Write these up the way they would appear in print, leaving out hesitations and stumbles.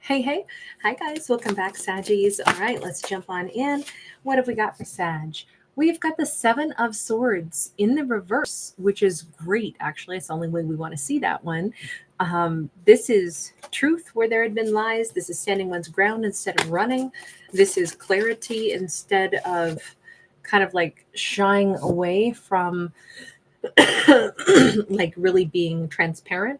Hey, hey. Hi, guys. Welcome back, Saggies. All right, let's jump on in. What have we got for Sag? We've got the Seven of Swords in the reverse, which is great, actually. It's the only way we want to see that one. This is truth where there had been lies. This is standing one's ground instead of running. This is clarity instead of kind of like shying away from like really being transparent.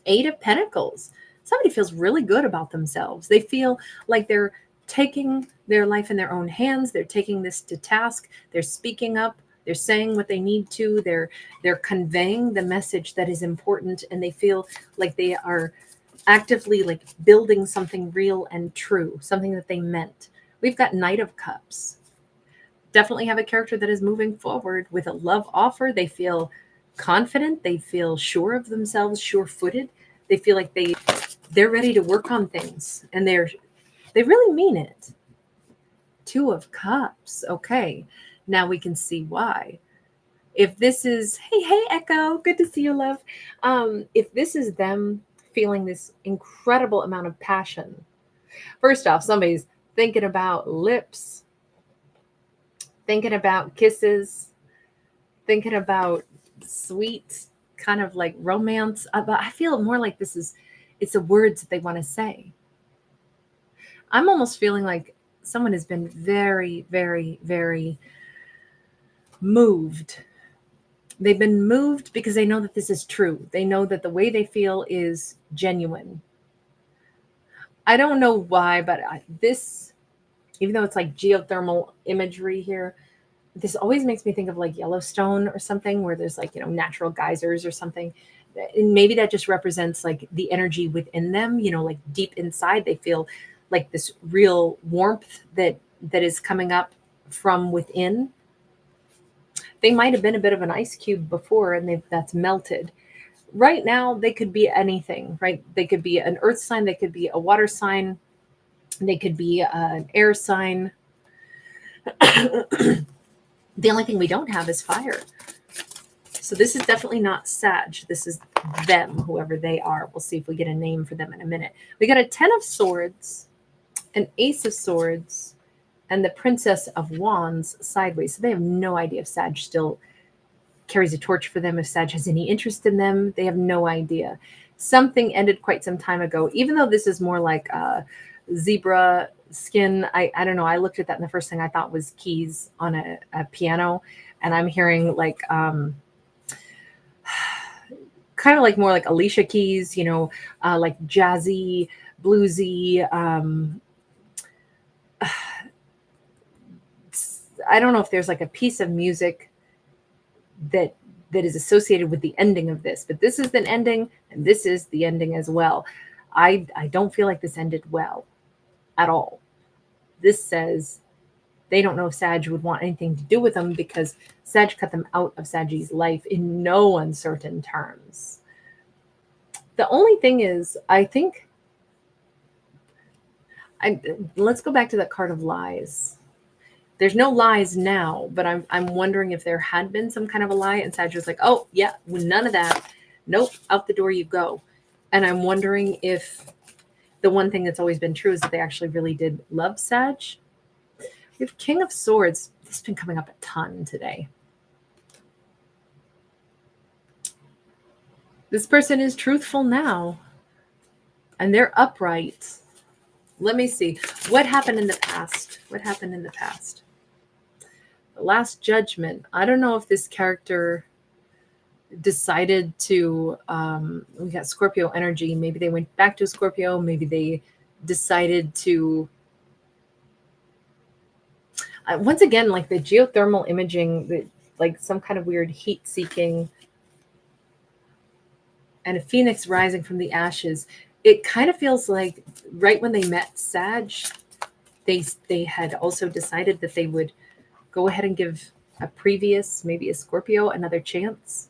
Eight of Pentacles. Somebody feels really good about themselves. They feel like they're taking their life in their own hands. They're taking this to task. They're speaking up. They're saying what they need to. They're conveying the message that is important, and they feel like they are actively like building something real and true, something that they meant. We've got Knight of Cups. Definitely have a character that is moving forward with a love offer. They feel confident. They feel sure of themselves, sure-footed. They feel like they're ready to work on things, and they really mean it. Two of Cups. Okay, now we can see why. If this is hey Echo, good to see you, love. If this is them feeling this incredible amount of passion, first off, somebody's thinking about lips, thinking about kisses, thinking about sweet kind of like romance. But I feel more like it's the words that they want to say. I'm almost feeling like someone has been very, very, very moved. They've been moved because they know that this is true. They know that the way they feel is genuine. I don't know why, but this, even though it's like geothermal imagery here, this always makes me think of like Yellowstone or something where there's like, natural geysers or something. And maybe that just represents like the energy within them, like deep inside they feel like this real warmth that is coming up from within. They might have been a bit of an ice cube before, and that's melted. Right now, they could be anything, right? They could be an earth sign, they could be a water sign, they could be an air sign. The only thing we don't have is fire. So this is definitely not Sag. This is them, whoever they are. We'll see if we get a name for them in a minute. We got a 10 of Swords, an Ace of Swords, and the Princess of Wands sideways. So they have no idea if Sag still carries a torch for them, if Sag has any interest in them. They have no idea. Something ended quite some time ago, even though this is more like zebra skin. I don't know. I looked at that, and the first thing I thought was keys on a piano. And I'm hearing like kind of like more like Alicia Keys, like jazzy, bluesy. I don't know if there's like a piece of music that is associated with the ending of this, but this is the ending, and this is the ending as well. I don't feel like this ended well at all. This says they don't know if Sag would want anything to do with them because Sag cut them out of Sag's life in no uncertain terms. The only thing is, I think, let's go back to that card of lies. There's no lies now, but I'm wondering if there had been some kind of a lie, and Sag was like, oh, yeah, none of that. Nope, out the door you go. And I'm wondering if the one thing that's always been true is that they actually really did love Sag. We have King of Swords. This has been coming up a ton today. This person is truthful now, and they're upright. Let me see. What happened in the past? What happened in the past? The Last Judgment. I don't know if this character decided to, we got Scorpio energy. Maybe they went back to Scorpio. Maybe they decided to, once again, like the geothermal imaging, like some kind of weird heat seeking, and a phoenix rising from the ashes. It kind of feels like right when they met Sag, they had also decided that they would go ahead and give a previous, maybe a Scorpio, another chance.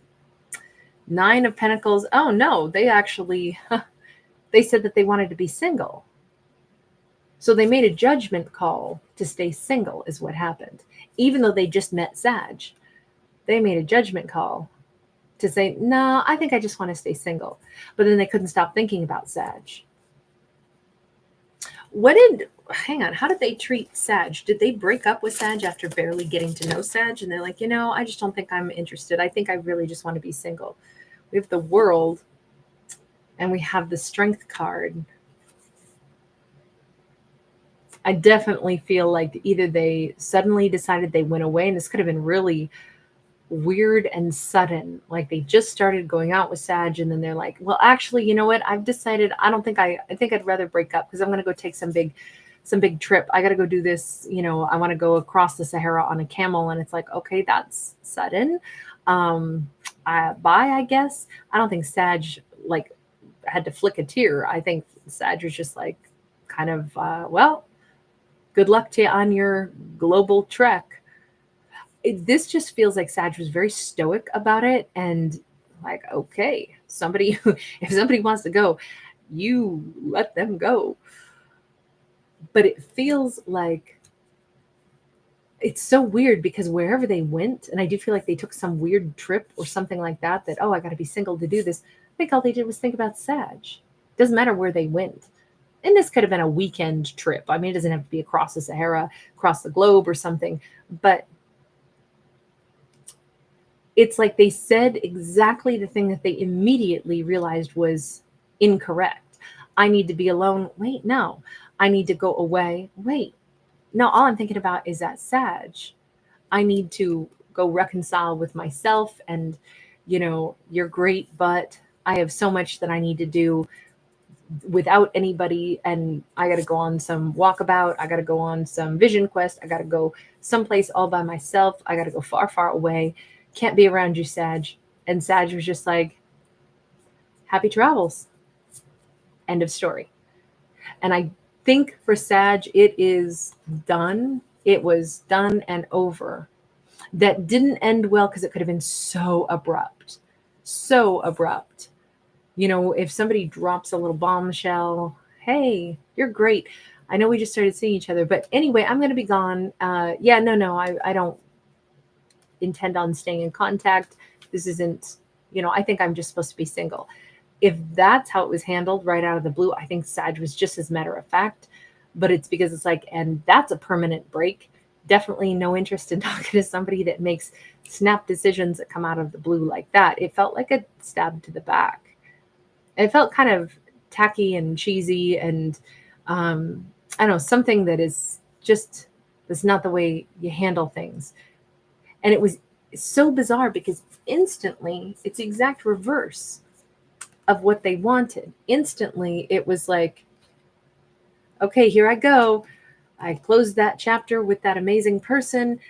9 of Pentacles. Oh no, they actually, they said that they wanted to be single. So they made a judgment call to stay single is what happened. Even though they just met Sag, they made a judgment call to say, no, I think I just want to stay single. But then they couldn't stop thinking about Sag. Hang on, how did they treat Sag? Did they break up with Sag after barely getting to know Sag? And they're like, I just don't think I'm interested. I think I really just want to be single. We have the World and we have the Strength card. I definitely feel like either they suddenly decided they went away, and this could have been really weird and sudden. Like they just started going out with Sag, and then they're like, well, actually, you know what? I've decided I think I'd rather break up because I'm going to go take some big trip. I got to go do this. I want to go across the Sahara on a camel. And it's like, okay, that's sudden. Bye, I guess. I don't think Sag like had to flick a tear. I think Sag was just like kind of, well, good luck to you on your global trek. This just feels like Sag was very stoic about it, and like, okay, if somebody wants to go, you let them go. But it feels like it's so weird because wherever they went, and I do feel like they took some weird trip or something like that, I got to be single to do this. I think all they did was think about Sag. Doesn't matter where they went. And this could have been a weekend trip. I mean, it doesn't have to be across the Sahara, across the globe or something, but it's like they said exactly the thing that they immediately realized was incorrect. I need to be alone. Wait, no. I need to go away. Wait, no. All I'm thinking about is that Sag. I need to go reconcile with myself, and, you're great, but I have so much that I need to do without anybody, and I got to go on some walkabout. I got to go on some vision quest. I got to go someplace all by myself. I got to go far, far away. Can't be around you, Sag. And Sag was just like, happy travels. End of story. And I think for Sag, it is done. It was done and over. That didn't end well because it could have been so abrupt. So abrupt. If somebody drops a little bombshell, hey, you're great. I know we just started seeing each other, but anyway, I'm going to be gone. No, I don't intend on staying in contact. This isn't, I think I'm just supposed to be single. If that's how it was handled right out of the blue, I think Sag was just as matter of fact, but it's because it's like, and that's a permanent break. Definitely no interest in talking to somebody that makes snap decisions that come out of the blue like that. It felt like a stab to the back. It felt kind of tacky and cheesy, and I don't know, something that is just, that's not the way you handle things. And it was so bizarre because instantly it's the exact reverse of what they wanted. Instantly it was like, okay, here I go. I closed that chapter with that amazing person.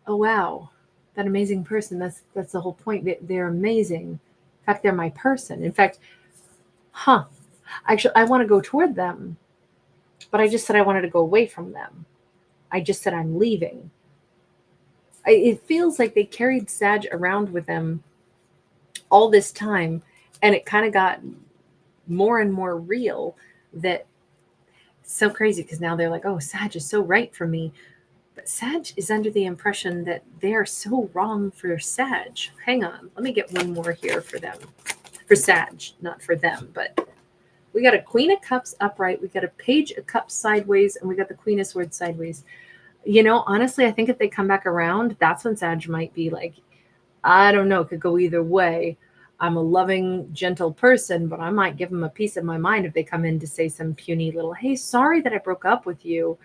Oh, wow. That amazing person. That's the whole point. They're amazing. In fact, they're my person. In fact, actually, I want to go toward them, but I just said I wanted to go away from them. I just said I'm leaving. It feels like they carried Sag around with them all this time, and it kind of got more and more real. That it's so crazy because now they're like, oh, Sag is so right for me. But Sag is under the impression that they are so wrong for Sag. Hang on. Let me get one more here for them. For Sag, not for them, but we got a Queen of Cups upright. We got a Page of Cups sideways, and we got the Queen of Swords sideways. Honestly, I think if they come back around, that's when Sag might be like, I don't know, it could go either way. I'm a loving, gentle person, but I might give them a piece of my mind if they come in to say some puny little, hey, sorry that I broke up with you.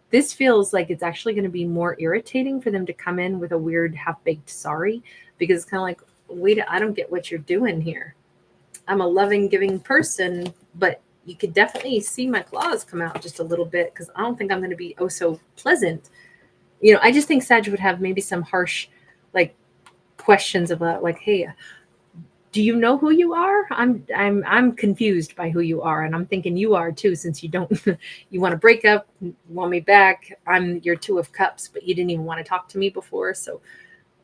This feels like it's actually going to be more irritating for them to come in with a weird half-baked sorry, because it's kind of like, wait, I don't get what you're doing here. I'm a loving, giving person, but you could definitely see my claws come out just a little bit because I don't think I'm going to be oh so pleasant. I just think Sag would have maybe some harsh, like, questions about, like, hey, do you know who you are? I'm confused by who you are, and I'm thinking you are too, since you don't you want to break up, want me back. I'm your Two of Cups, but you didn't even want to talk to me before. So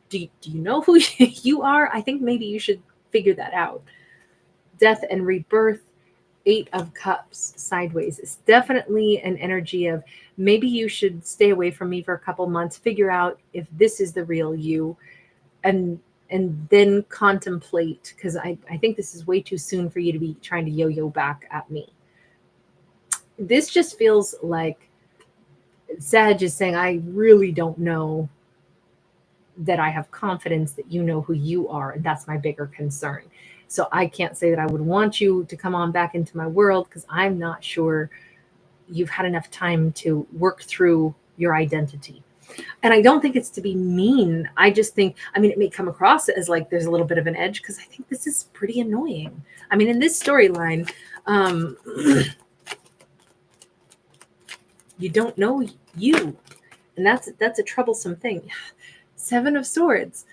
do you know who you are? I think maybe you should figure that out. Death and rebirth, Eight of Cups sideways. It's definitely an energy of maybe you should stay away from me for a couple months, figure out if this is the real you, and then contemplate, because I think this is way too soon for you to be trying to yo-yo back at me. This just feels like Sag is saying, I really don't know that I have confidence that you know who you are. And that's my bigger concern. So I can't say that I would want you to come on back into my world because I'm not sure you've had enough time to work through your identity. And I don't think it's to be mean. I just think, I mean, it may come across as like there's a little bit of an edge because I think this is pretty annoying. I mean, in this storyline, you don't know you. And that's a troublesome thing. Seven of Swords.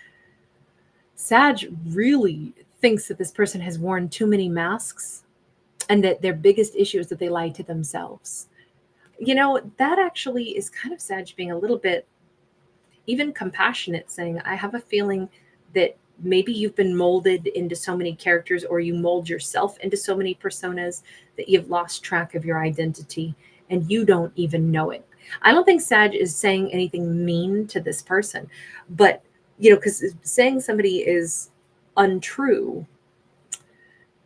Sag really thinks that this person has worn too many masks and that their biggest issue is that they lie to themselves. You know, that actually is kind of Sag being a little bit even compassionate, saying, I have a feeling that maybe you've been molded into so many characters, or you mold yourself into so many personas that you've lost track of your identity and you don't even know it. I don't think Sag is saying anything mean to this person, but you know, because saying somebody is untrue,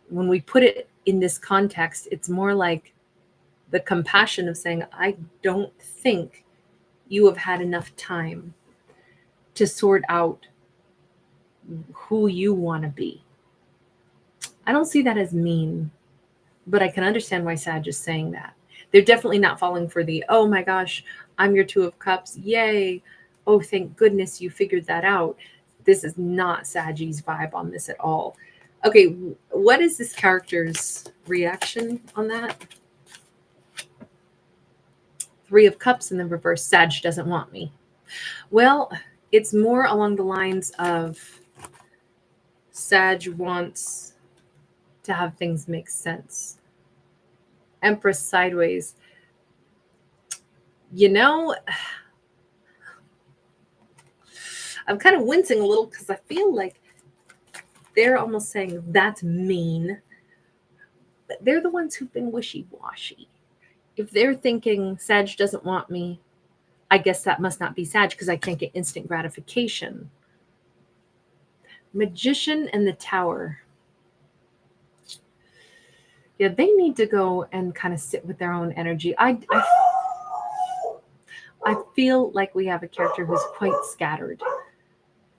when we put it in this context, it's more like the compassion of saying, I don't think you have had enough time to sort out who you want to be. I don't see that as mean, but I can understand why Sag is saying that. They're definitely not falling for the, oh my gosh, I'm your Two of Cups. Yay. Oh, thank goodness you figured that out. This is not Saggy's vibe on this at all. Okay, what is this character's reaction on that? Three of Cups in the reverse. Sag doesn't want me. Well, it's more along the lines of Sag wants to have things make sense. Empress sideways. You know, I'm kind of wincing a little because I feel like they're almost saying that's mean. But they're the ones who've been wishy-washy. If they're thinking Sag doesn't want me, I guess that must not be Sag because I can't get instant gratification. Magician and the Tower. Yeah, they need to go and kind of sit with their own energy. I feel like we have a character who's quite scattered.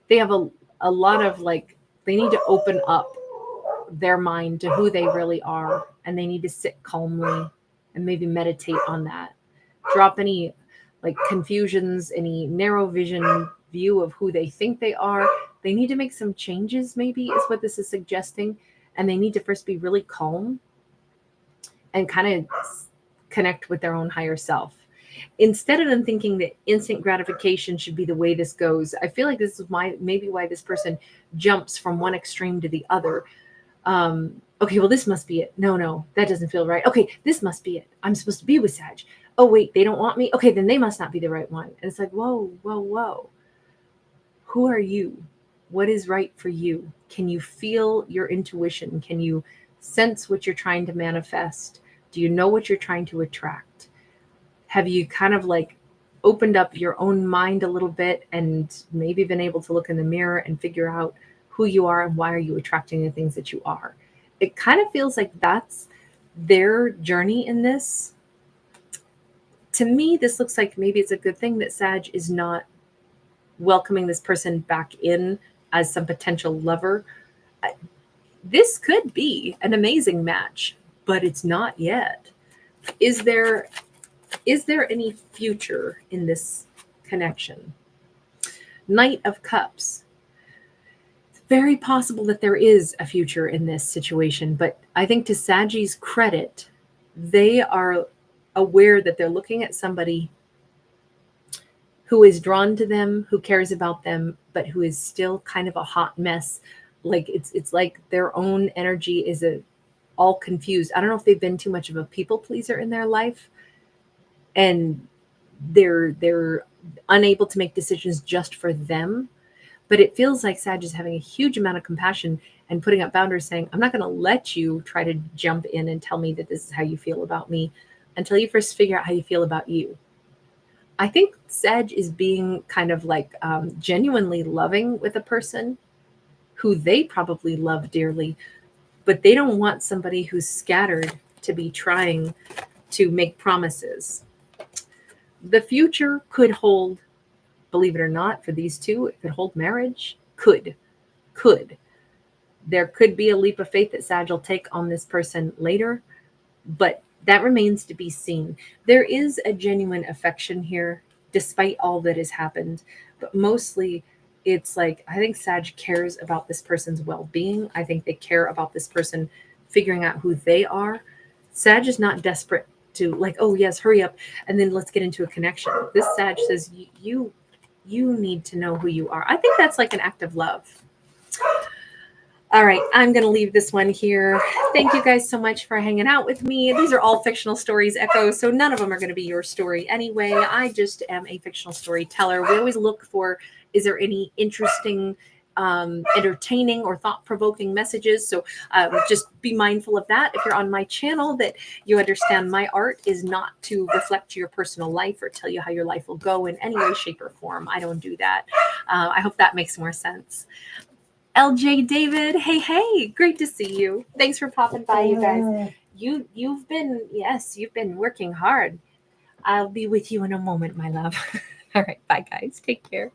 They have a lot of like, they need to open up their mind to who they really are, and they need to sit calmly and maybe meditate on that. Drop any like confusions, any narrow vision view of who they think they are. They need to make some changes, maybe, is what this is suggesting. And they need to first be really calm and kind of connect with their own higher self. Instead of them thinking that instant gratification should be the way this goes, I feel like this is maybe why this person jumps from one extreme to the other. Okay, well, this must be it. No, that doesn't feel right. Okay, this must be it. I'm supposed to be with Sag. Oh, wait, they don't want me. Okay, then they must not be the right one. And it's like, whoa. Who are you? What is right for you? Can you feel your intuition? Can you sense what you're trying to manifest? Do you know what you're trying to attract? Have you kind of like opened up your own mind a little bit and maybe been able to look in the mirror and figure out who you are and why are you attracting the things that you are? It kind of feels like that's their journey in this. To me, this looks like maybe it's a good thing that Sag is not welcoming this person back in as some potential lover. This could be an amazing match, but it's not yet. Is there any future in this connection? Knight of Cups. It's very possible that there is a future in this situation, but I think to Saggy's credit, they are aware that they're looking at somebody who is drawn to them, who cares about them, but who is still kind of a hot mess. Like it's like their own energy is all confused. I don't know if they've been too much of a people pleaser in their life, and they're unable to make decisions just for them. But it feels like Sag is having a huge amount of compassion and putting up boundaries, saying, I'm not going to let you try to jump in and tell me that this is how you feel about me until you first figure out how you feel about you. I think Sag is being kind of like genuinely loving with a person who they probably love dearly, but they don't want somebody who's scattered to be trying to make promises. The future could hold, believe it or not, for these two, it could hold marriage. Could. There could be a leap of faith that Sag will take on this person later, but that remains to be seen. There is a genuine affection here, despite all that has happened, but mostly it's like, I think Sag cares about this person's well-being. I think they care about this person figuring out who they are. Sag is not desperate to like, oh yes, hurry up, and then let's get into a connection. This Sag says, you need to know who you are. I think that's like an act of love. All right, I'm going to leave this one here. Thank you guys so much for hanging out with me. These are all fictional stories, Echo, so none of them are going to be your story anyway. I just am a fictional storyteller. We always look for, is there any interesting, entertaining or thought-provoking messages? So just be mindful of that. If you're on my channel, that you understand my art is not to reflect your personal life or tell you how your life will go in any way, shape, or form. I don't do that. I hope that makes more sense. LJ David, hey, great to see you. Thanks for popping by, you guys. You've been working hard. I'll be with you in a moment, my love. All right, bye guys. Take care.